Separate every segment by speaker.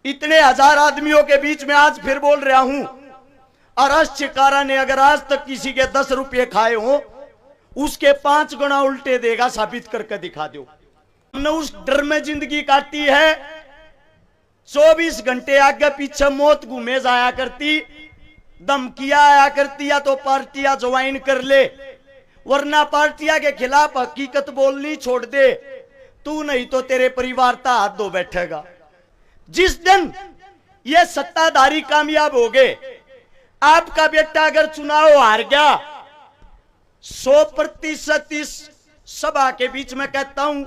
Speaker 1: इतने हजार आदमियों के बीच में आज फिर बोल रहा हूं, अरश्चिकारा ने अगर आज तक किसी के 10 रुपये खाए हो, उसके 5 गुना उल्टे देगा, साबित करके दिखा दो। हमने उस डर में जिंदगी काटी है। 24 घंटे आगे पीछे मौत घूमे जाया करती, धमकियां आया करती, या तो पार्टियां ज्वाइन कर ले, वरना पार्टियां के खिलाफ हकीकत बोलनी छोड़ दे, तू नहीं तो तेरे परिवार का हाथ धो बैठेगा। जिस दिन ये सत्ताधारी कामयाब हो गए, आपका बेटा अगर चुनाव हार गया, 100% इस सभा के बीच में कहता हूं,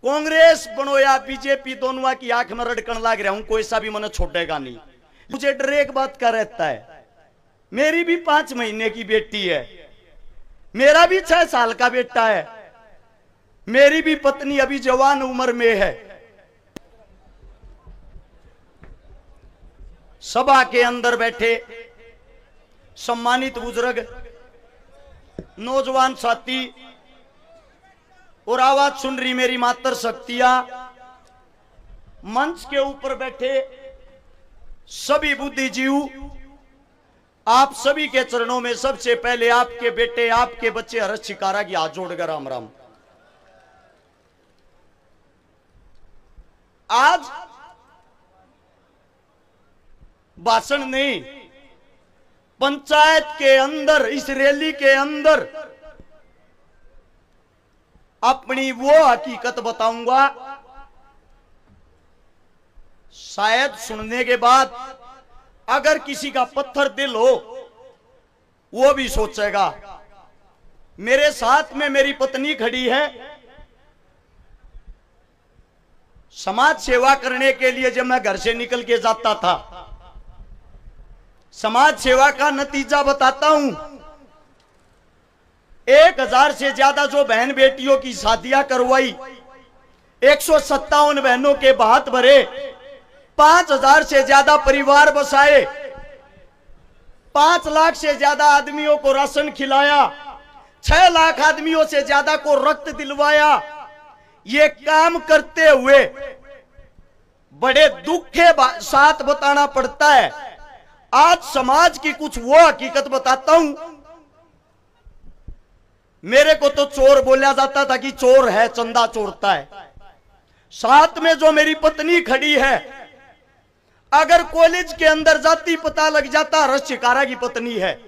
Speaker 1: कांग्रेस बनो या बीजेपी, दोनों की आंख में रड़कन लाग रहा हूं, कोई सा भी मन छोड़ेगा नहीं। मुझे डर एक बात का रहता है, मेरी भी 5 महीने की बेटी है, मेरा भी 6 साल का बेटा है, मेरी भी पत्नी अभी जवान उम्र में है। सभा के अंदर बैठे सम्मानित बुजुर्ग, नौजवान साथी और आवाज सुन रही मेरी मातर शक्तियां, मंच के ऊपर बैठे सभी बुद्धिजीव, आप सभी के चरणों में सबसे पहले आपके बेटे, आपके बच्चे अरश्चिकारा की हाथ जोड़कर राम राम। आज भाषण नहीं, पंचायत के अंदर, इस रैली के अंदर अपनी वो हकीकत बताऊंगा, शायद सुनने के बाद अगर किसी का पत्थर दिल हो, वो भी सोचेगा। मेरे साथ में मेरी पत्नी खड़ी है। समाज सेवा करने के लिए जब मैं घर से निकल के जाता था, समाज सेवा का नतीजा बताता हूं, 1000 से ज्यादा जो बहन बेटियों की शादियां करवाई, 157 बहनों के भात भरे, 5000 से ज्यादा परिवार बसाए, 5 लाख से ज्यादा आदमियों को राशन खिलाया, 6 लाख आदमियों से ज्यादा को रक्त दिलवाया। ये काम करते हुए बड़े दुख के साथ बताना पड़ता है। आज समाज की कुछ वो हकीकत बताता हूं। मेरे को तो चोर बोला जाता था कि चोर है, चंदा चोरता है। साथ में जो मेरी पत्नी खड़ी है, अगर कॉलेज के अंदर जाती पता लग जाता अरश्चिकारा की पत्नी है,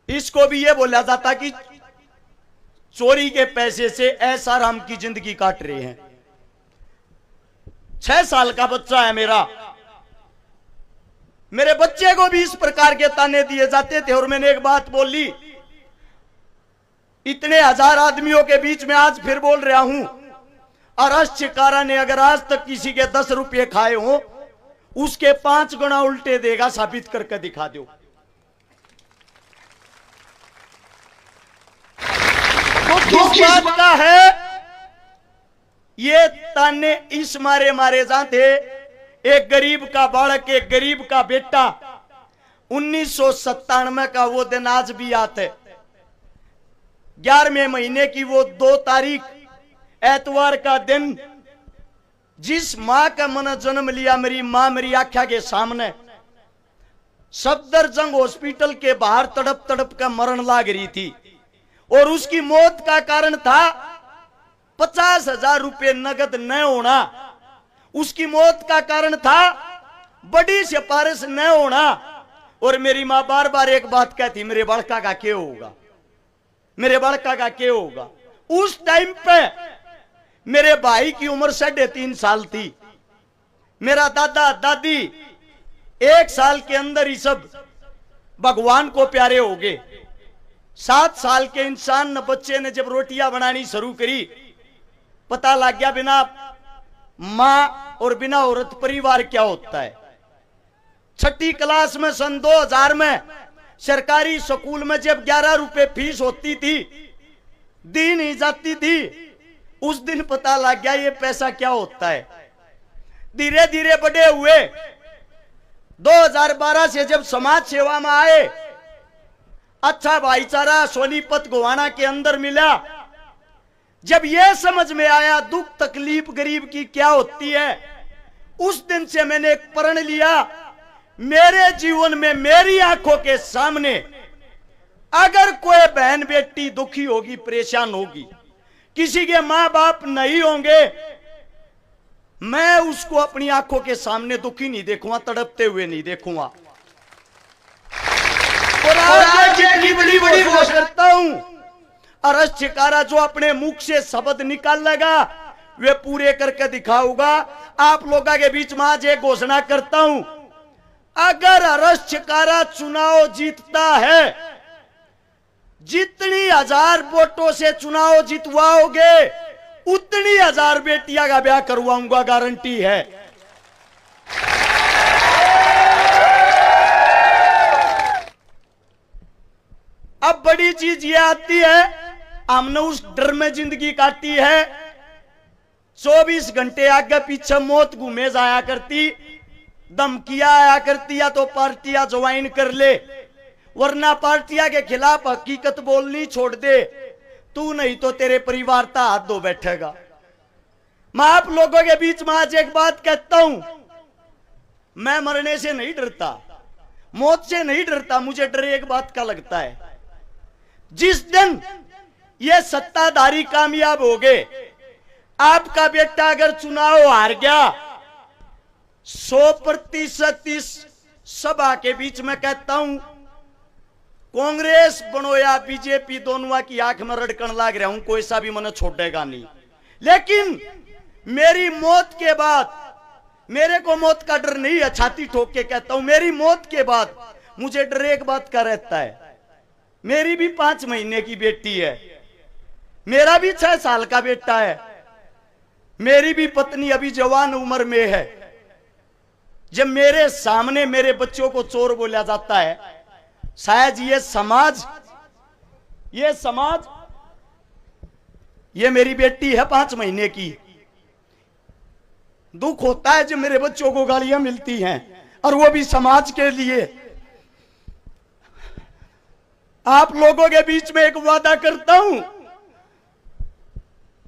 Speaker 1: इसको भी यह बोला जाता कि चोरी के पैसे से ऐसा राम की जिंदगी काट रहे हैं। 6 साल का बच्चा है मेरा, मेरे बच्चे को भी इस प्रकार के ताने दिए जाते थे। और मैंने एक बात बोली, इतने हजार आदमियों के बीच में आज फिर बोल रहा हूं, अरश्चिकारा ने अगर आज तक किसी के 10 रुपये खाए हो, उसके 5 गुना उल्टे देगा, साबित करके दिखा दो। तो किस बात का है ये ताने? इस मारे जाते एक गरीब का बालक, एक गरीब का बेटा, 1997 का वो दिन आज भी याद है। 11वें महीने की वो 2 तारीख एतवार का दिन, जिस मां का मैंने जन्म लिया, मेरी मां मेरी आंखों के सामने सफदरजंग हॉस्पिटल के बाहर तड़प तड़प का मरण लाग रही थी। और उसकी मौत का कारण था 50,000 रुपये नगद न होना। उसकी मौत का कारण था बड़ी सिफारिश न होना। और मेरी मां बार बार एक बात कहती, मेरे बड़का का क्या होगा, मेरे बड़का का क्या होगा। उस टाइम पे मेरे भाई की उम्र 3.5 साल थी। मेरा दादा दादी 1 साल के अंदर ही सब भगवान को प्यारे हो गए। 7 साल के इंसान न बच्चे ने जब रोटियां बनानी शुरू करी, पता लग गया बिना मां और बिना औरत परिवार क्या होता है। 6ठी क्लास में सन 2000 में सरकारी स्कूल में जब 11 रुपए फीस होती थी, दी नहीं जाती थी, उस दिन पता लग गया ये पैसा क्या होता है। धीरे धीरे बड़े हुए, 2012 से जब समाज सेवा में आए, अच्छा भाईचारा सोनीपत गोवाना के अंदर मिला। जब यह समझ में आया दुख तकलीफ गरीब की क्या होती है, उस दिन से मैंने एक प्रण लिया, मेरे जीवन में मेरी आंखों के सामने अगर कोई बहन बेटी दुखी होगी, परेशान होगी, किसी के मां बाप नहीं होंगे, मैं उसको अपनी आंखों के सामने दुखी नहीं देखूंगा, तड़पते हुए नहीं देखूंगा। और आज जितनी बड़ी बड़ी घोषणा करता हूं, अरस छिकारा जो अपने मुख से शब्द निकाल लेगा वे पूरे करके दिखाऊंगा। आप लोगों के बीच में आज एक घोषणा करता हूं, अगर अरस छिकारा चुनाव जीतता है, जितनी 1000 वोटों से चुनाव जितवाओगे उतनी 1000 बेटियां का ब्याह करवाऊंगा, गारंटी है। अब बड़ी चीज ये आती है, हमने उस डर में जिंदगी काटी है, 24 घंटे आगे पीछे मौत घूमे जाया करती, धमकियां आया करती, या तो पार्टियां ज्वाइन कर ले, वरना पार्टियां के खिलाफ हकीकत बोलनी छोड़ दे, तू नहीं तो तेरे परिवार का हाथ धो बैठेगा। मैं आप लोगों के बीच में आज एक बात कहता हूं, मैं मरने से नहीं डरता, मौत से नहीं डरता, मुझे डर एक बात का लगता है, जिस दिन ये सत्ताधारी कामयाब हो गए, आपका बेटा अगर चुनाव हार गया, 100% इस सभा के बीच में कहता हूं, कांग्रेस बनो या बीजेपी, दोनों की आंख में रड़कन लाग रहा हूं, कोई सा भी मन छोड़ेगा नहीं। लेकिन मेरी मौत के बाद, मेरे को मौत का डर नहीं है, छाती ठोक के कहता हूं, मेरी मौत के बाद मुझे डर एक बात का रहता है, मेरी भी 5 महीने की बेटी है, मेरा भी 6 साल का बेटा है, मेरी भी पत्नी अभी जवान उम्र में है। जब मेरे सामने मेरे बच्चों को चोर बोला जाता है, शायद ये समाज, ये मेरी बेटी है 5 महीने की, दुख होता है जब मेरे बच्चों को गालियां मिलती हैं, और वो भी समाज के लिए। आप लोगों के बीच में एक वादा करता हूं,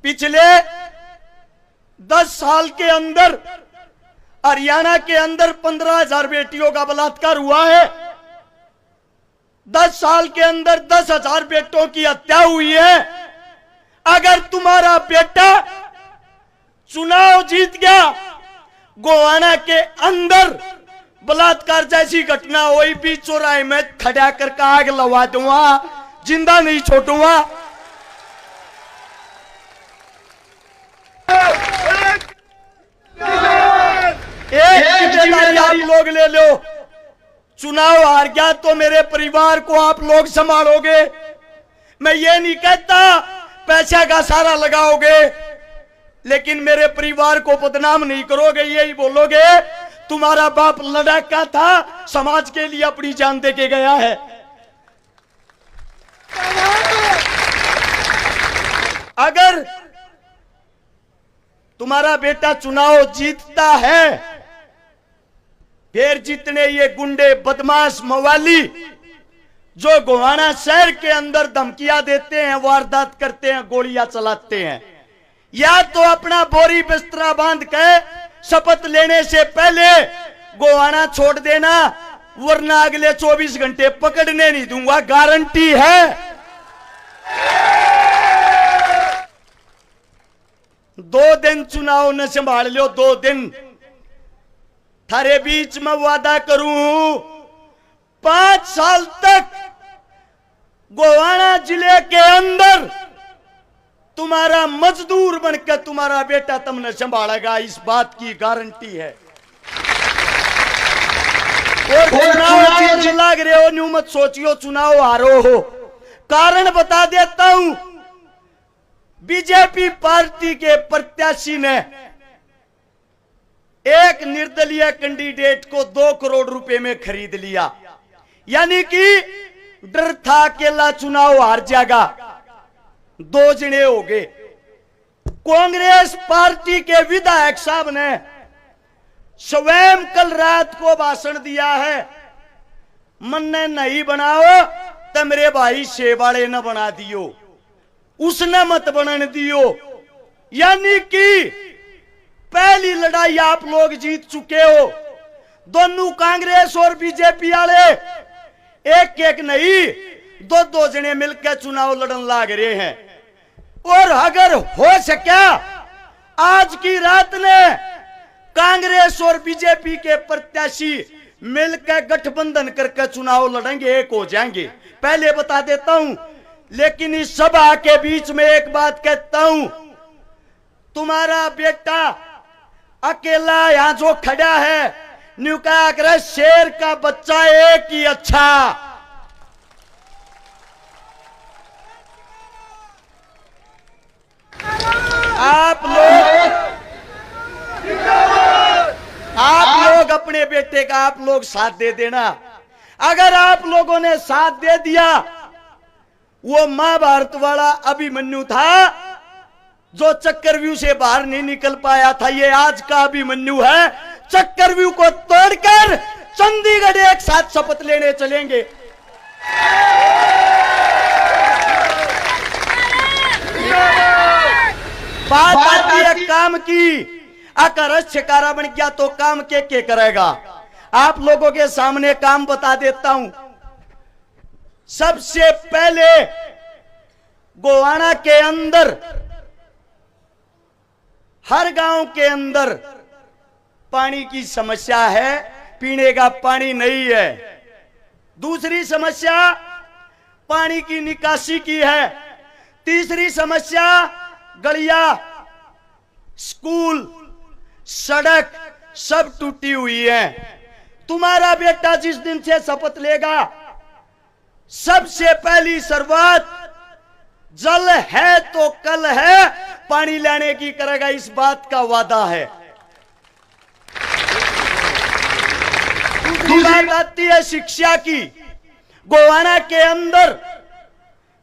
Speaker 1: पिछले 10 साल के अंदर हरियाणा के अंदर 15,000 बेटियों का बलात्कार हुआ है, 10 साल के अंदर 10,000 बेटों की हत्या हुई है। अगर तुम्हारा बेटा चुनाव जीत गया, गोवाना के अंदर बलात्कार जैसी घटना हुई भी, चौराहे में खड़ा करके आग लगा दूंगा, जिंदा नहीं छोड़ूंगा। एक जिम्मेदारी आप लोग ले लो, चुनाव हार गया तो मेरे परिवार को आप लोग संभालोगे। मैं ये नहीं कहता पैसा का सारा लगाओगे, लेकिन मेरे परिवार को बदनाम नहीं करोगे, यही बोलोगे तुम्हारा बाप लड़ाका था, समाज के लिए अपनी जान दे के गया है। अगर तुम्हारा बेटा चुनाव जीतता है, फिर जितने ये गुंडे बदमाश मवाली जो गोवाना शहर के अंदर धमकियां देते हैं, वारदात करते हैं, गोलियां चलाते हैं, या तो अपना बोरी बिस्तरा बांध के शपथ लेने से पहले गोवाना छोड़ देना, वरना अगले 24 घंटे पकड़ने नहीं दूंगा, गारंटी है। 2 दिन चुनाव न संभाल लो, 2 दिन थारे बीच में वादा करूं, 5 साल तक गोवाना जिले के अंदर तुम्हारा मजदूर बनकर तुम्हारा बेटा तुमने संभालेगा, इस बात की गारंटी है। और चुनाव लग रहे हो, न्यू मत सोचियो चुनाव हारो हो। कारण बता देता हूं, बीजेपी पार्टी के प्रत्याशी ने एक निर्दलीय कैंडिडेट को 2 करोड़ रुपए में खरीद लिया, यानी कि डर था अकेला चुनाव हार जाएगा, 2 जने हो गए। कांग्रेस पार्टी के विधायक साहब ने स्वयं कल रात को भाषण दिया है, मन ने नहीं बनाओ तो मेरे भाई शेवाड़े न बना दियो। उसने मत बनने दियो। यानी कि पहली लड़ाई आप लोग जीत चुके हो। दोनों कांग्रेस और बीजेपी वाले एक एक नहीं, दो दो जने मिलकर चुनाव लड़न लाग रहे हैं। और अगर हो सके आज की रात ने कांग्रेस और बीजेपी के प्रत्याशी मिलकर गठबंधन करके चुनाव लड़ेंगे, एक हो जाएंगे, पहले बता देता हूं। लेकिन इस सभा के बीच में एक बात कहता हूं, तुम्हारा बेटा अकेला यहां जो खड़ा है, न्यू क्या करे, शेर का बच्चा एक ही अच्छा। आप लोग अपने बेटे का आप लोग साथ दे देना। अगर आप लोगों ने साथ दे दिया, वो महाभारत वाला अभिमन्यु था जो चक्रव्यूह से बाहर नहीं निकल पाया था, ये आज का अभिमन्यु है। चक्रव्यूह को तोड़कर चंडीगढ़ एक साथ शपथ लेने चलेंगे। बात आती है काम की, अगर अच्छेकारा बन गया तो काम के करेगा। आप लोगों के सामने काम बता देता हूं। सबसे पहले गोवाना के अंदर, हर गांव के अंदर पानी की समस्या है, पीने का पानी नहीं है। दूसरी समस्या पानी की निकासी की है। तीसरी समस्या गलिया, स्कूल, सड़क सब टूटी हुई है। तुम्हारा बेटा जिस दिन से शपथ लेगा, सबसे पहली शुरुआत जल है तो कल है पानी लाने की करेगा, इस बात का वादा है। दूसरी बात आती है शिक्षा की। गोवाना के अंदर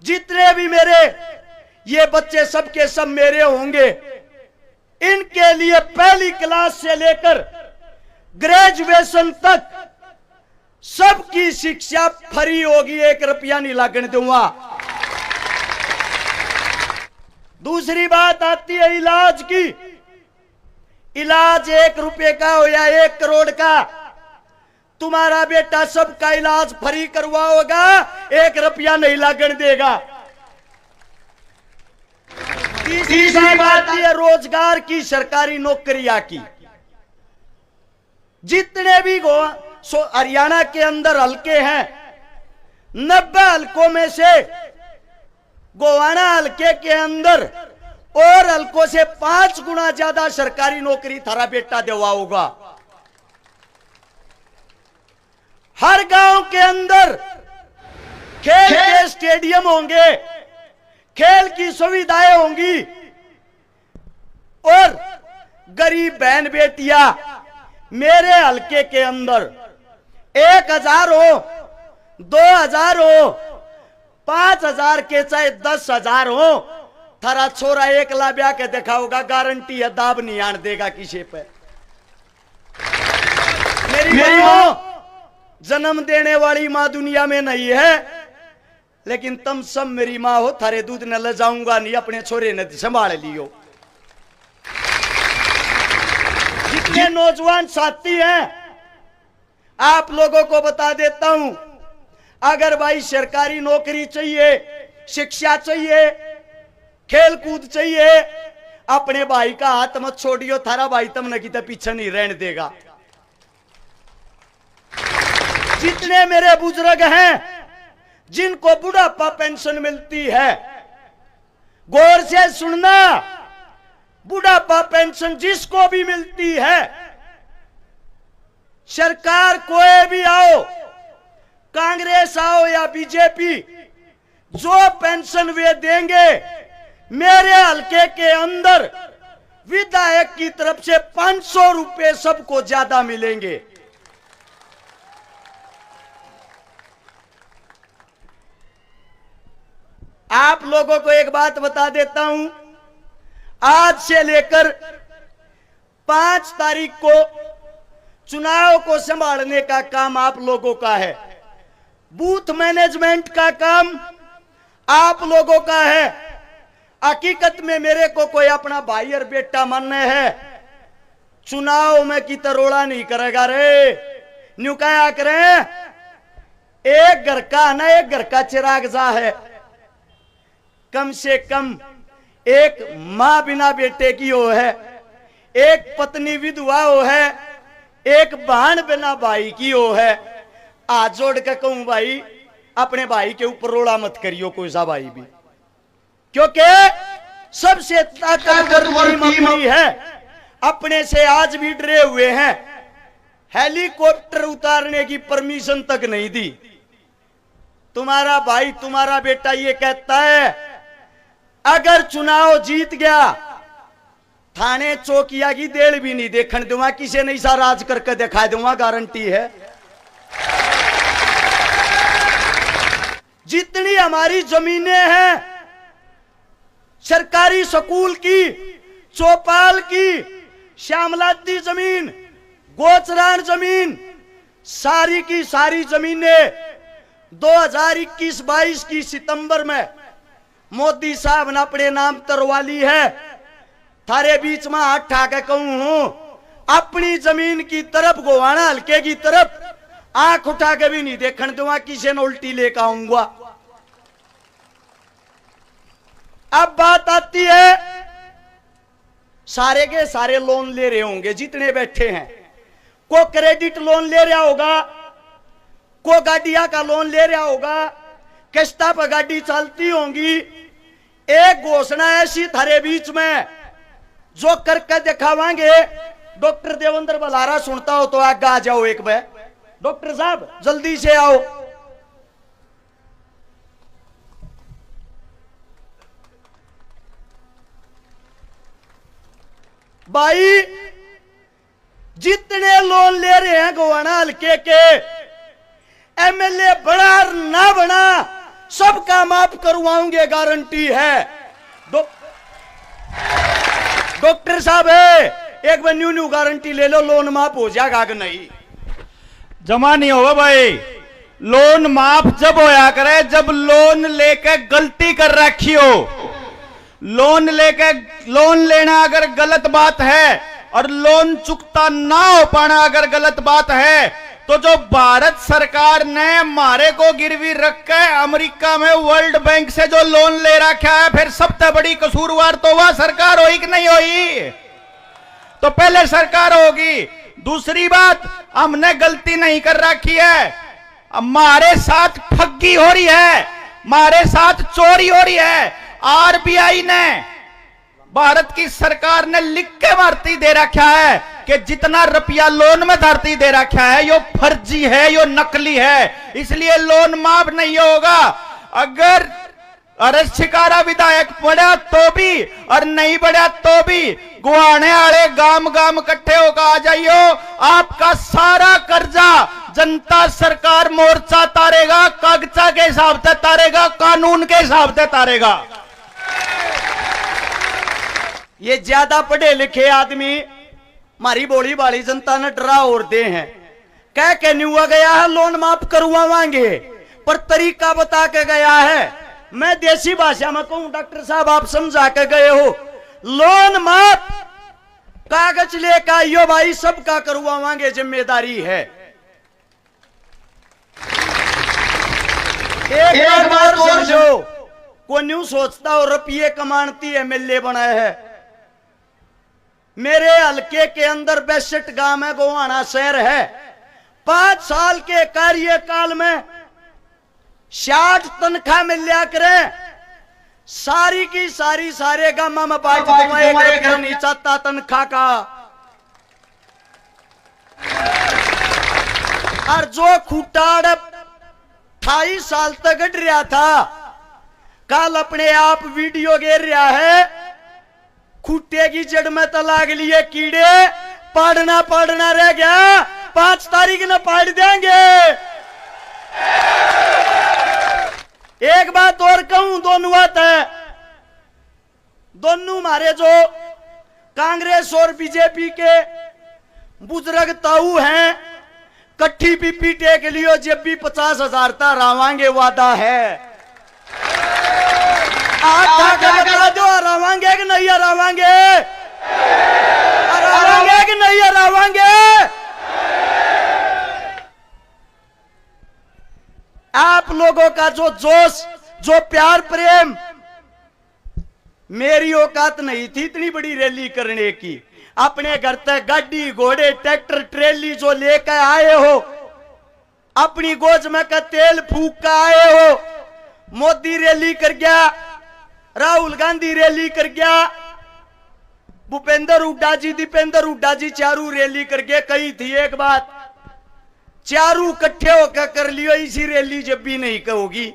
Speaker 1: जितने भी मेरे ये बच्चे सबके सब मेरे होंगे, इनके लिए पहली क्लास से लेकर ग्रेजुएशन तक सबकी शिक्षा फ्री होगी, 1 रुपया नहीं लगने दूंगा। दूसरी बात आती है इलाज की। इलाज 1 रुपए का हो या 1 करोड़ का, तुम्हारा बेटा सबका इलाज फ्री करवाओगा, 1 रुपया नहीं लगने देगा। तीसरी बात यह रोजगार की, सरकारी नौकरियां की। जितने भी हरियाणा के अंदर हलके हैं, 90 हलकों में से गोवाना हलके के अंदर और हलकों से 5 गुना ज्यादा सरकारी नौकरी थारा बेटा दिलवाओगा। हर गांव के अंदर खेल के स्टेडियम होंगे, खेल की सुविधाएं होंगी, और गरीब बहन बेटियां मेरे हलके के अंदर 1000 हो, 2000 हो, 5000 के चाहे 10,000 हो, थारा छोरा 1 लाख ब्याह के देखा होगा, गारंटी है दाब नहीं आन देगा किसी पे। मेरी मां जन्म देने वाली मां दुनिया में नहीं है, लेकिन तुम सब मेरी मां हो, थारे दूध न ले जाऊंगा नहीं, अपने छोरे ने संभाल लियो। जितने नौजवान साथी हैं, आप लोगों को बता देता हूं, अगर भाई सरकारी नौकरी चाहिए, शिक्षा चाहिए, खेल कूद चाहिए, अपने भाई का हाथ मत छोड़ियो, थारा भाई तुमने कितने पीछे नहीं रहने देगा। जितने मेरे बुजुर्ग हैं जिनको बुढ़ापा पेंशन मिलती है, गौर से सुनना, बुढ़ापा पेंशन जिसको भी मिलती है, सरकार कोई भी आओ, कांग्रेस आओ या बीजेपी, जो पेंशन वे देंगे, मेरे हलके के अंदर विधायक की तरफ से 500 रुपए सबको ज्यादा मिलेंगे। आप लोगों को एक बात बता देता हूं, आज से लेकर 5 तारीख को चुनाव को संभालने का काम आप लोगों का है। बूथ मैनेजमेंट का काम आप लोगों का है। हकीकत में मेरे को कोई अपना भाई और बेटा मानने है, चुनाव में की तरोड़ा नहीं करेगा रे। न्यू क्या करें, एक घर का ना एक घर का चिराग जा है, कम से कम एक मां बिना बेटे की हो है, एक पत्नी विधवा हो है, एक बहन बिना भाई की हो है। आज जोड़ के कहूं भाई, अपने भाई के ऊपर रोड़ा मत करियो कोई सा भाई भी, क्योंकि सबसे ताकतवर टीम अपनी है। अपने से आज भी डरे हुए हैं, हेलीकॉप्टर उतारने की परमिशन तक नहीं दी। तुम्हारा भाई तुम्हारा बेटा ये कहता है अगर चुनाव जीत गया थाने चौकिया की देड़ भी नहीं देखने दूंगा, किसी नहीं सा राज करके दिखा दूंगा, गारंटी है। जितनी हमारी जमीनें हैं, सरकारी स्कूल की, चौपाल की, श्यामलाती जमीन, गोचरान जमीन, सारी की सारी जमीनें 2021-22 की सितंबर में मोदी साहब ने अपने नाम तरवा ली है। थारे बीच में हाथ ठा के कहूं हूं, अपनी जमीन की तरफ, गोवाना हल्के की तरफ आंख उठा के भी नहीं देखने दूंगा, किसी ने उल्टी लेकर आऊंगा। अब बात आती है, सारे के सारे लोन ले रहे होंगे जितने बैठे हैं, को क्रेडिट लोन ले रहा होगा, को गाड़िया का लोन ले रहा होगा, किस्ता पर गाड़ी चलती होंगी। एक घोषणा ऐसी थारे बीच में जो करके दिखावांगे। डॉक्टर देवेंद्र बलारा सुनता हो तो आगे आ जाओ एक बार, डॉक्टर साहब जल्दी से आओ। भाई जितने लोन ले रहे हैं गोवाना हल्के के, एमएलए बना ना बना सबका माफ करवाऊंगे, गारंटी है। डॉक्टर साहब है एक बार न्यू गारंटी ले लो, लोन माफ हो जाएगा कि नहीं?
Speaker 2: जमा नहीं होगा भाई। लोन माफ जब होया करे जब लोन लेके गलती कर रखी हो। लोन लेना अगर गलत बात है और लोन चुकता ना हो पाना अगर गलत बात है, तो जो भारत सरकार ने हमारे को गिरवी रख के अमेरिका में वर्ल्ड बैंक से जो लोन ले रखा है, फिर सबसे बड़ी कसूरवार तो वह सरकार होगी कि नहीं होगी? तो पहले सरकार होगी। दूसरी बात, हमने गलती नहीं कर रखी है, हमारे साथ ठगी हो रही है, हमारे साथ चोरी हो रही है। आरबीआई ने, भारत की सरकार ने लिख के भर्ती दे रखा है कि जितना रुपया लोन में धरती दे रखा है यो फर्जी है, यो नकली है, इसलिए लोन माफ नहीं होगा। अगर अरस शिकारा विधायक बढ़ा तो भी और नहीं बढ़ा तो भी गुआने वाले गांव गांव इकट्ठे होकर आ जाइयो, आपका सारा कर्जा जनता सरकार मोर्चा तारेगा, कागजा के हिसाब से तारेगा, कानून के हिसाब से तारेगा।
Speaker 1: ये ज्यादा पढ़े लिखे आदमी मारी बोली वाली जनता ने डरा और दे हैं, कह के न्यूआ गया है लोन माफ करवाएंगे, पर तरीका बता के गया है। मैं देसी भाषा में कहूं, डॉक्टर साहब आप समझा के गए हो, लोन माफ कागज लेकर आइयो भाई, सबका करवाएंगे, जिम्मेदारी है। एक बार समझो, को न्यू सोचता हो रुपये कमानती एमएलए बनाए है। मेरे हल्के के अंदर 62 गांव है, गोवाना शहर है। 5 साल के कार्यकाल में 60 तनख्वाह मिल लिया करें, सारी की सारी सारे गांव में बांट दूंगा, एक नहीं चाहता तनख्वाह का। और जो खूटाड़ 28 साल तक गढ़ रहा था, कल अपने आप वीडियो गिर रहा है, खूटे की जड़ में तो लाग लिए कीड़े, पाड़ना रह गया, 5 तारीख न पाड़ देंगे। एक बात और कहूं, दोनों बात है, दोनों हमारे जो कांग्रेस और बीजेपी के बुजुर्ग ताऊ हैं, कट्ठी पीपी टेक लियो, जब भी 50,000 रावांगे, वादा है। आठ बता दो, हरावांगे कि नहीं हरावांगे? हरावांगे कि नहीं हरावांगे? आप लोगों का जो जोश, जो प्यार प्रेम, मेरी औकात नहीं थी इतनी बड़ी रैली करने की। अपने घर तक गाड़ी घोड़े ट्रैक्टर ट्रेली जो लेकर आए हो, अपनी गोज में का तेल फूक कर आए हो। मोदी रैली कर गया, राहुल गांधी रैली कर गया, भूपेंद्र हुड्डा जी, दीपेंद्र हुड्डा जी चारू रैली कर गए। कही थी एक बात, चारू इकट्ठे होकर कर लियो, इसी रैली जब भी नहीं कहोगी।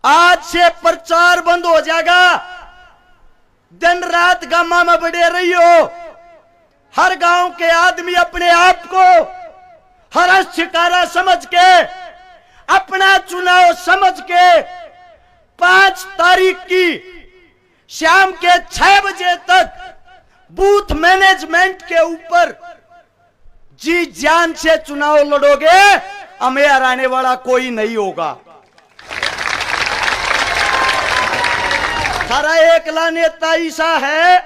Speaker 1: आज से प्रचार बंद हो जाएगा। दिन रात गामा में बड़े रही हो। हर गांव के आदमी अपने आप को हर शिकारा समझ के, अपना चुनाव समझ के 5 तारीख की शाम के 6 बजे तक बूथ मैनेजमेंट के ऊपर जी जान से चुनाव लड़ोगे, हमें हराने वाला कोई नहीं होगा। सारा एकला नेता ऐसा है,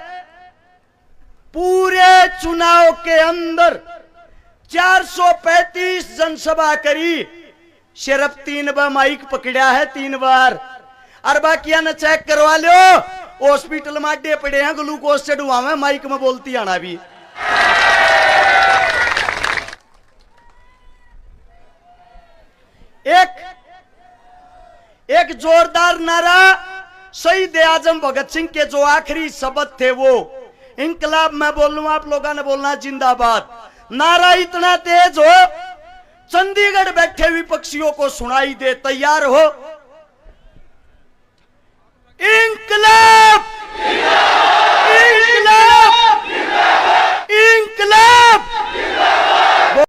Speaker 1: पूरे चुनाव के अंदर 435 जनसभा करी, सिर्फ 3 बार माइक पकड़ा है, 3 बार। और बाकिया ने चेक करवा लो, हॉस्पिटल में अड्डे पड़े हैं, ग्लूकोज चढ़ुआ में, माइक में बोलती आना भी। एक जोरदार नारा शहीद आजम भगत सिंह के जो आखिरी शब्द थे वो, इंकलाब मैं बोल लूं, आप लोगों ने बोलना जिंदाबाद। नारा इतना तेज हो, चंडीगढ़ बैठे विपक्षियों को सुनाई दे। तैयार हो? इंकलाब